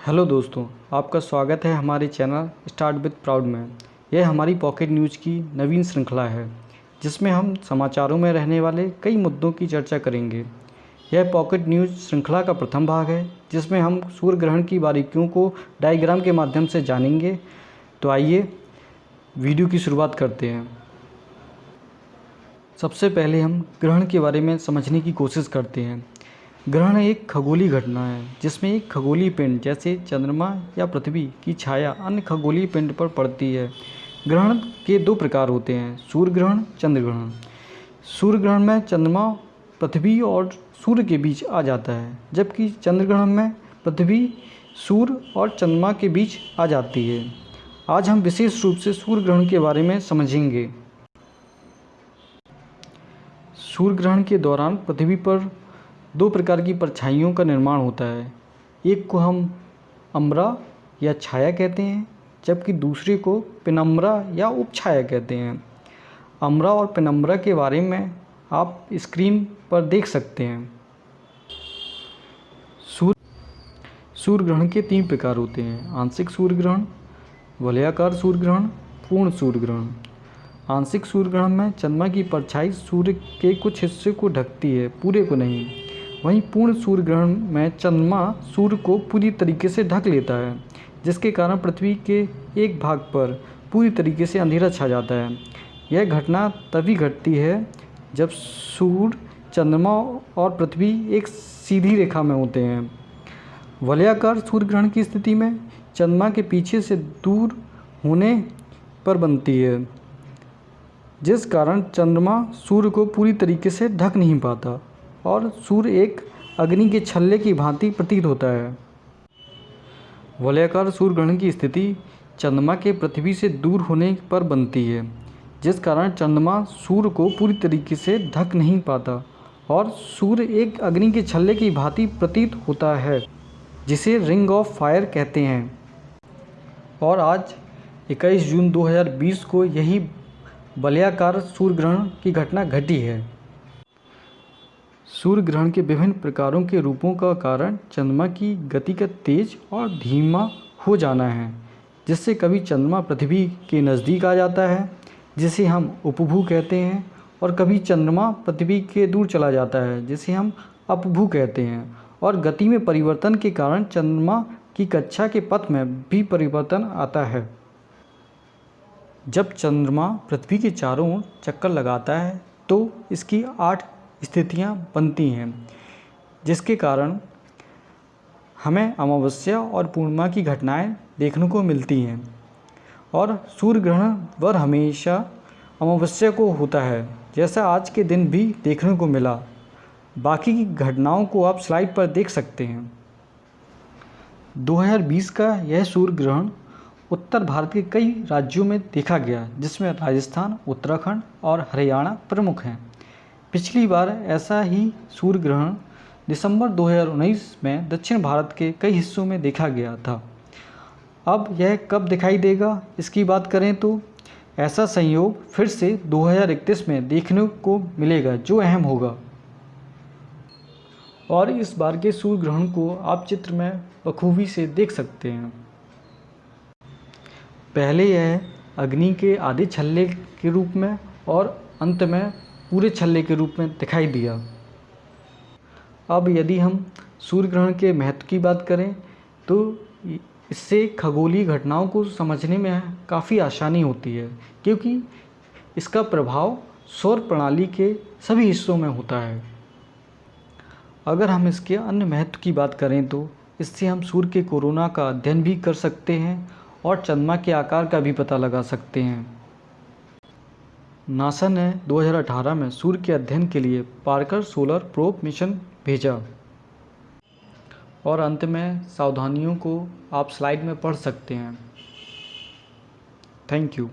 Hello दोस्तों, आपका स्वागत है हमारे चैनल स्टार्ट विद प्राउड में। यह हमारी पॉकेट न्यूज़ की नवीन श्रृंखला है जिसमें हम समाचारों में रहने वाले कई मुद्दों की चर्चा करेंगे। यह पॉकेट न्यूज़ श्रृंखला का प्रथम भाग है जिसमें हम सूर्य ग्रहण की बारीकियों को डायग्राम के माध्यम से जानेंगे। तो आइए वीडियो की शुरुआत करते हैं। सबसे पहले हम ग्रहण के बारे में समझने की कोशिश करते हैं। ग्रहण एक खगोलीय घटना है जिसमें एक खगोलीय पिंड जैसे चंद्रमा या पृथ्वी की छाया अन्य खगोलीय पिंड पर पड़ती है। ग्रहण के दो प्रकार होते हैं, सूर्य ग्रहण, चंद्र ग्रहण। सूर्य ग्रहण में चंद्रमा पृथ्वी और सूर्य के बीच आ जाता है, जबकि चंद्र ग्रहण में पृथ्वी सूर्य और चंद्रमा के बीच आ जाती है। आज हम विशेष रूप से सूर्य ग्रहण के बारे में समझेंगे। सूर्य ग्रहण के दौरान पृथ्वी पर दो प्रकार की परछाइयों का निर्माण होता है। एक को हम अम्बरा या छाया कहते हैं, जबकि दूसरे को पेनम्बरा या उपछाया कहते हैं। अम्बरा और पेनम्बरा के बारे में आप स्क्रीन पर देख सकते हैं। सूर्य ग्रहण के तीन प्रकार होते हैं, आंशिक सूर्य ग्रहण, वलयाकार सूर्य ग्रहण, पूर्ण सूर्य ग्रहण। आंशिक सूर्य ग्रहण में चंद्रमा की परछाई सूर्य के कुछ हिस्से को ढकती है, पूरे को नहीं। वहीं पूर्ण सूर्य ग्रहण में चंद्रमा सूर्य को पूरी तरीके से ढक लेता है, जिसके कारण पृथ्वी के एक भाग पर पूरी तरीके से अंधेरा छा जाता है। यह घटना तभी घटती है जब सूर्य, चंद्रमा और पृथ्वी एक सीधी रेखा में होते हैं। वलयाकार सूर्य ग्रहण की स्थिति में चंद्रमा के पीछे से दूर होने पर बनती है, जिस कारण चंद्रमा सूर्य को पूरी तरीके से ढक नहीं पाता और सूर्य एक अग्नि के छल्ले की भांति प्रतीत होता है। वलयाकार सूर्य ग्रहण की स्थिति चंद्रमा के पृथ्वी से दूर होने पर बनती है, जिस कारण चंद्रमा सूर्य को पूरी तरीके से ढक नहीं पाता और सूर्य एक अग्नि के छल्ले की भांति प्रतीत होता है, जिसे रिंग ऑफ फायर कहते हैं। और आज 21 जून 2020 को यही वलयाकार सूर्य ग्रहण की घटना घटी है। सूर्य ग्रहण के विभिन्न प्रकारों के रूपों का कारण चंद्रमा की गति का तेज और धीमा हो जाना है, जिससे कभी चंद्रमा पृथ्वी के नज़दीक आ जाता है, जिसे हम उपभू कहते हैं, और कभी चंद्रमा पृथ्वी के दूर चला जाता है, जिसे हम अपभू कहते हैं। और गति में परिवर्तन के कारण चंद्रमा की कक्षा के पथ में भी परिवर्तन आता है। जब चंद्रमा पृथ्वी के चारों ओर चक्कर लगाता है तो इसकी 8 स्थितियां बनती हैं, जिसके कारण हमें अमावस्या और पूर्णिमा की घटनाएं देखने को मिलती हैं। और सूर्य ग्रहण वह हमेशा अमावस्या को होता है, जैसा आज के दिन भी देखने को मिला। बाकी की घटनाओं को आप स्लाइड पर देख सकते हैं। 2020 का यह सूर्य ग्रहण उत्तर भारत के कई राज्यों में देखा गया, जिसमें राजस्थान, उत्तराखंड और हरियाणा प्रमुख हैं। पिछली बार ऐसा ही सूर्य ग्रहण दिसंबर 2019 में दक्षिण भारत के कई हिस्सों में देखा गया था। अब यह कब दिखाई देगा, इसकी बात करें तो ऐसा संयोग फिर से 2031 में देखने को मिलेगा, जो अहम होगा। और इस बार के सूर्य ग्रहण को आप चित्र में बखूबी से देख सकते हैं। पहले यह अग्नि के आधे छल्ले के रूप में और अंत में पूरे छल्ले के रूप में दिखाई दिया। अब यदि हम सूर्य ग्रहण के महत्व की बात करें तो इससे खगोलीय घटनाओं को समझने में काफ़ी आसानी होती है, क्योंकि इसका प्रभाव सौर प्रणाली के सभी हिस्सों में होता है। अगर हम इसके अन्य महत्व की बात करें तो इससे हम सूर्य के कोरोना का अध्ययन भी कर सकते हैं और चंद्रमा के आकार का भी पता लगा सकते हैं। नासा ने 2018 में सूर्य के अध्ययन के लिए पार्कर सोलर प्रोब मिशन भेजा। और अंत में सावधानियों को आप स्लाइड में पढ़ सकते हैं। Thank you.